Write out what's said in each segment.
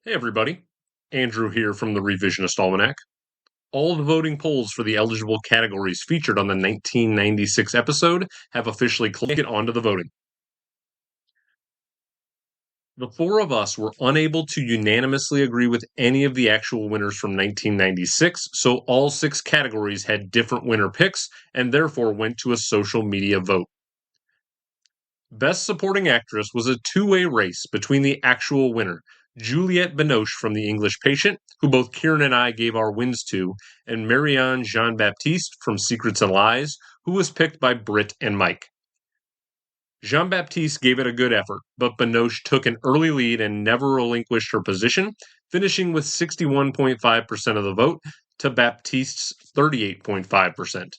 Hey everybody, Andrew here from the Revisionist Almanac. All the voting polls for the eligible categories featured on the 1996 episode have officially clicked onto the voting. The four of us were unable to unanimously agree with any of the actual winners from 1996, so all six categories had different winner picks and therefore went to a social media vote. Best Supporting Actress was a two-way race between the actual winner, Juliette Binoche from The English Patient, who both Kieran and I gave our wins to, and Marianne Jean-Baptiste from Secrets and Lies, who was picked by Britt and Myke. Jean-Baptiste gave it a good effort, but Binoche took an early lead and never relinquished her position, finishing with 61.5% of the vote to Baptiste's 38.5%.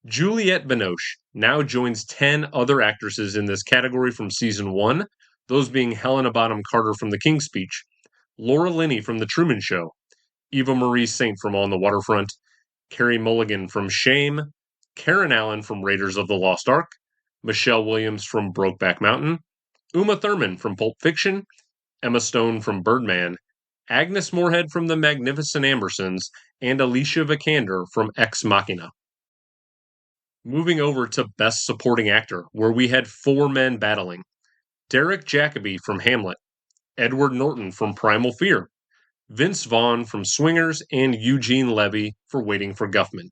Juliette Binoche now joins 10 other actresses in this category from season 1, those being Helena Bonham Carter from The King's Speech, Laura Linney from The Truman Show, Eva Marie Saint from On the Waterfront, Carey Mulligan from Shame, Karen Allen from Raiders of the Lost Ark, Michelle Williams from Brokeback Mountain, Uma Thurman from Pulp Fiction, Emma Stone from Birdman, Agnes Moorehead from The Magnificent Ambersons, and Alicia Vikander from Ex Machina. Moving over to Best Supporting Actor, where we had four men battling. Derek Jacobi from Hamlet, Edward Norton from Primal Fear, Vince Vaughn from Swingers, and Eugene Levy for Waiting for Guffman.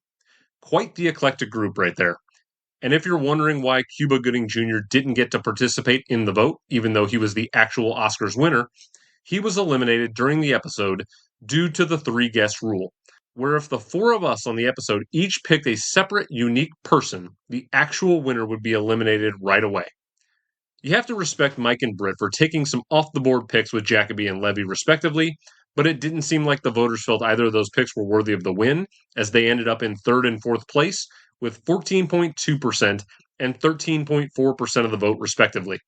Quite the eclectic group right there. And if you're wondering why Cuba Gooding Jr. didn't get to participate in the vote, even though he was the actual Oscars winner, he was eliminated during the episode due to the three-guest rule, where if the four of us on the episode each picked a separate, unique person, the actual winner would be eliminated right away. You have to respect Myke and Britt for taking some off-the-board picks with Jacobi and Levy, respectively, but it didn't seem like the voters felt either of those picks were worthy of the win, as they ended up in third and fourth place with 14.2% and 13.4% of the vote, respectively.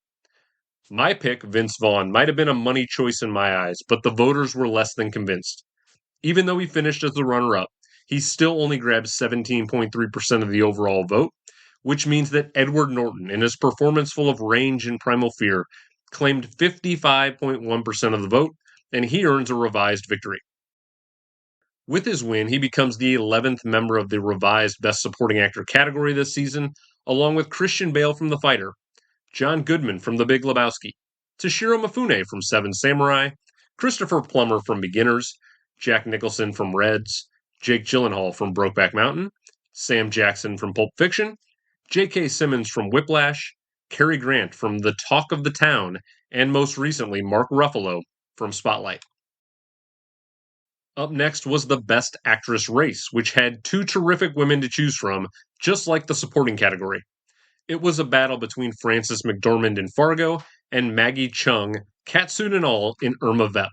My pick, Vince Vaughn, might have been a money choice in my eyes, but the voters were less than convinced. Even though he finished as the runner-up, he still only grabbed 17.3% of the overall vote, which means that Edward Norton, in his performance full of range and primal fear, claimed 55.1% of the vote, and he earns a revised victory. With his win, he becomes the 11th member of the revised Best Supporting Actor category this season, along with Christian Bale from The Fighter, John Goodman from The Big Lebowski, Toshiro Mifune from Seven Samurai, Christopher Plummer from Beginners, Jack Nicholson from Reds, Jake Gyllenhaal from Brokeback Mountain, Sam Jackson from Pulp Fiction, J.K. Simmons from Whiplash, Cary Grant from The Talk of the Town, and most recently Mark Ruffalo from Spotlight. Up next was the Best Actress race, which had two terrific women to choose from, just like the supporting category. It was a battle between Frances McDormand in Fargo and Maggie Cheung, catsuit and all, in Irma Vep.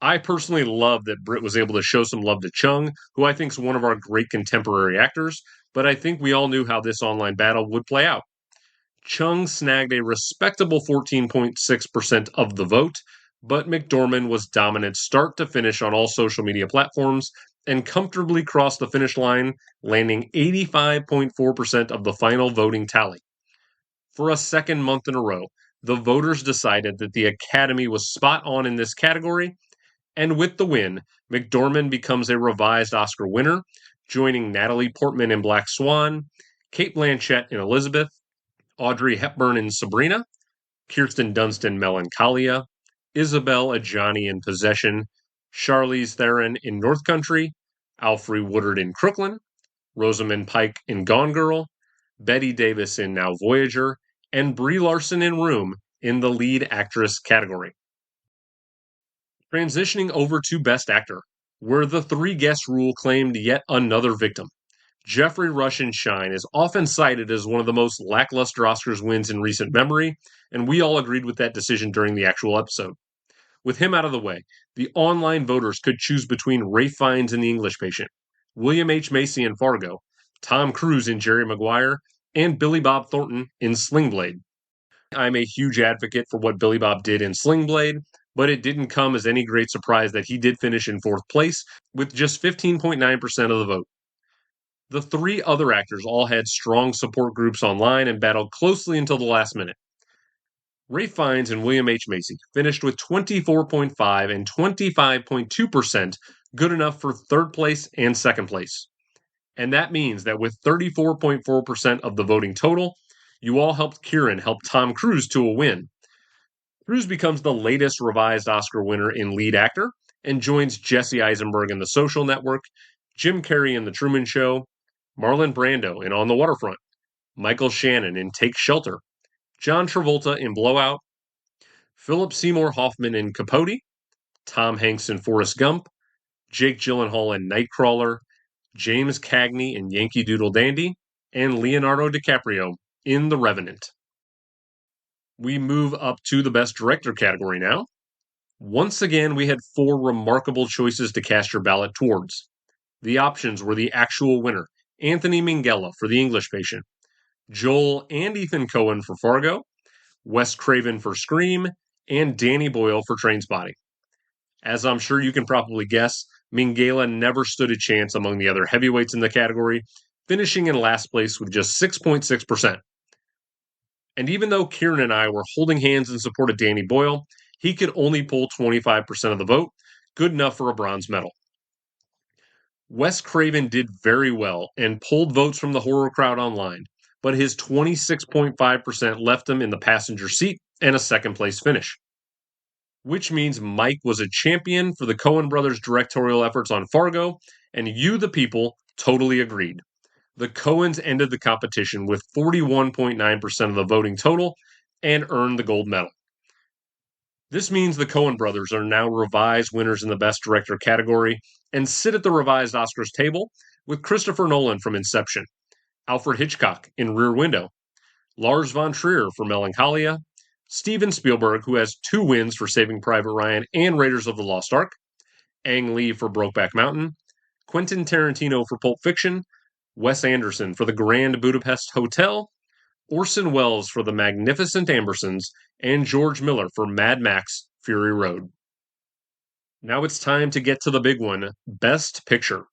I personally love that Britt was able to show some love to Cheung, who I think is one of our great contemporary actors, but I think we all knew how this online battle would play out. Cheung snagged a respectable 14.6% of the vote, but McDormand was dominant start to finish on all social media platforms and comfortably crossed the finish line, landing 85.4% of the final voting tally. For a second month in a row, the voters decided that the Academy was spot on in this category, and with the win, McDormand becomes a revised Oscar winner, joining Natalie Portman in Black Swan, Cate Blanchett in Elizabeth, Audrey Hepburn in Sabrina, Kirsten Dunst in Melancholia, Isabelle Adjani in Possession, Charlize Theron in North Country, Alfre Woodard in Crooklyn, Rosamund Pike in Gone Girl, Bette Davis in Now Voyager, and Brie Larson in Room in the lead actress category. Transitioning over to Best Actor, where the three-guest rule claimed yet another victim. Geoffrey Rush in Shine is often cited as one of the most lackluster Oscars wins in recent memory, and we all agreed with that decision during the actual episode. With him out of the way, the online voters could choose between Ralph Fiennes in The English Patient, William H. Macy in Fargo, Tom Cruise in Jerry Maguire, and Billy Bob Thornton in Sling Blade. I'm a huge advocate for what Billy Bob did in Sling Blade, but it didn't come as any great surprise that he did finish in fourth place with just 15.9% of the vote. The three other actors all had strong support groups online and battled closely until the last minute. Ray Fiennes and William H. Macy finished with 24.5 and 25.2%, good enough for third place and second place. And that means that with 34.4% of the voting total, you all helped Kieran help Tom Cruise to a win. Cruise becomes the latest revised Oscar winner in lead actor and joins Jesse Eisenberg in The Social Network, Jim Carrey in The Truman Show, Marlon Brando in On the Waterfront, Michael Shannon in Take Shelter, John Travolta in Blowout, Philip Seymour Hoffman in Capote, Tom Hanks in Forrest Gump, Jake Gyllenhaal in Nightcrawler, James Cagney in Yankee Doodle Dandy, and Leonardo DiCaprio in The Revenant. We move up to the Best Director category now. Once again, we had 4 remarkable choices to cast your ballot towards. The options were the actual winner, Anthony Minghella for The English Patient, Joel and Ethan Coen for Fargo, Wes Craven for Scream, and Danny Boyle for Trainspotting. As I'm sure you can probably guess, Minghella never stood a chance among the other heavyweights in the category, finishing in last place with just 6.6%. And even though Kieran and I were holding hands in support of Danny Boyle, he could only pull 25% of the vote, good enough for a bronze medal. Wes Craven did very well and pulled votes from the horror crowd online, but his 26.5% left him in the passenger seat and a second place finish. Which means Myke was a champion for the Coen brothers' directorial efforts on Fargo, and you, the people, totally agreed. The Coens ended the competition with 41.9% of the voting total and earned the gold medal. This means the Coen brothers are now revised winners in the Best Director category and sit at the revised Oscars table with Christopher Nolan from Inception, Alfred Hitchcock in Rear Window, Lars von Trier for Melancholia, Steven Spielberg, who has 2 wins for Saving Private Ryan and Raiders of the Lost Ark, Ang Lee for Brokeback Mountain, Quentin Tarantino for Pulp Fiction, Wes Anderson for The Grand Budapest Hotel, Orson Welles for The Magnificent Ambersons, and George Miller for Mad Max Fury Road. Now it's time to get to the big one, Best Picture.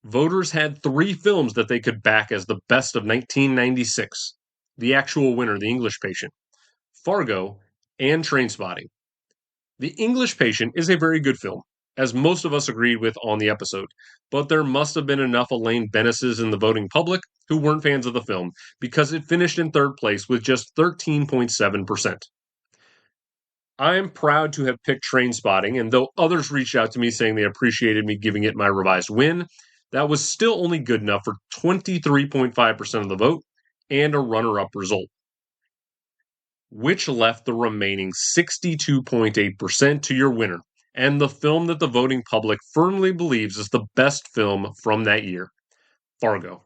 Voters had 3 films that they could back as the best of 1996. The actual winner, The English Patient, Fargo, and Trainspotting. The English Patient is a very good film, as most of us agreed with on the episode, but there must have been enough Elaine Benesses in the voting public who weren't fans of the film, because it finished in third place with just 13.7%. I am proud to have picked Trainspotting, and though others reached out to me saying they appreciated me giving it my revised win, that was still only good enough for 23.5% of the vote and a runner-up result, which left the remaining 62.8% to your winner, and the film that the voting public firmly believes is the best film from that year, Fargo.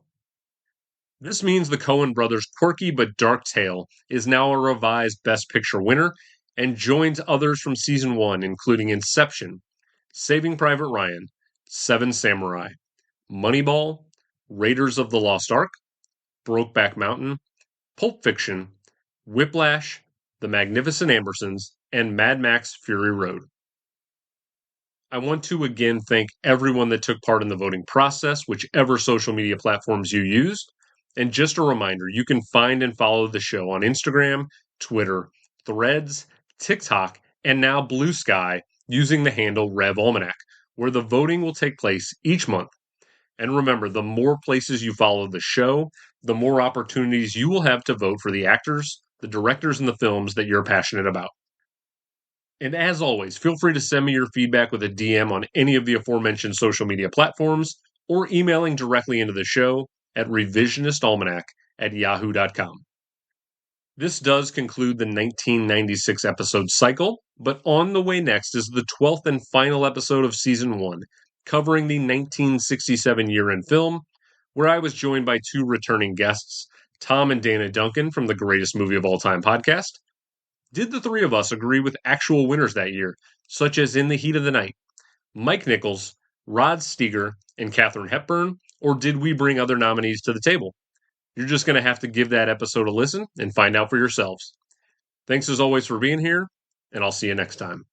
This means the Coen brothers' quirky but dark tale is now a revised Best Picture winner and joins others from Season 1, including Inception, Saving Private Ryan, Seven Samurai, Moneyball, Raiders of the Lost Ark, Brokeback Mountain, Pulp Fiction, Whiplash, The Magnificent Ambersons, and Mad Max Fury Road. I want to again thank everyone that took part in the voting process, whichever social media platforms you used. And just a reminder, you can find and follow the show on Instagram, Twitter, Threads, TikTok, and now Blue Sky using the handle Rev Almanac, where the voting will take place each month. And remember, the more places you follow the show, the more opportunities you will have to vote for the actors, the directors, and the films that you're passionate about. And as always, feel free to send me your feedback with a DM on any of the aforementioned social media platforms or emailing directly into the show at revisionistalmanac@yahoo.com. This does conclude the 1996 episode cycle, but on the way next is the 12th and final episode of Season 1, covering the 1967 year in film, where I was joined by 2 returning guests, Tom and Dana Duncan from the Greatest Movie of All Time podcast. Did the 3 of us agree with actual winners that year, such as In the Heat of the Night, Mike Nichols, Rod Steiger, and Katharine Hepburn, or did we bring other nominees to the table? You're just going to have to give that episode a listen and find out for yourselves. Thanks as always for being here, and I'll see you next time.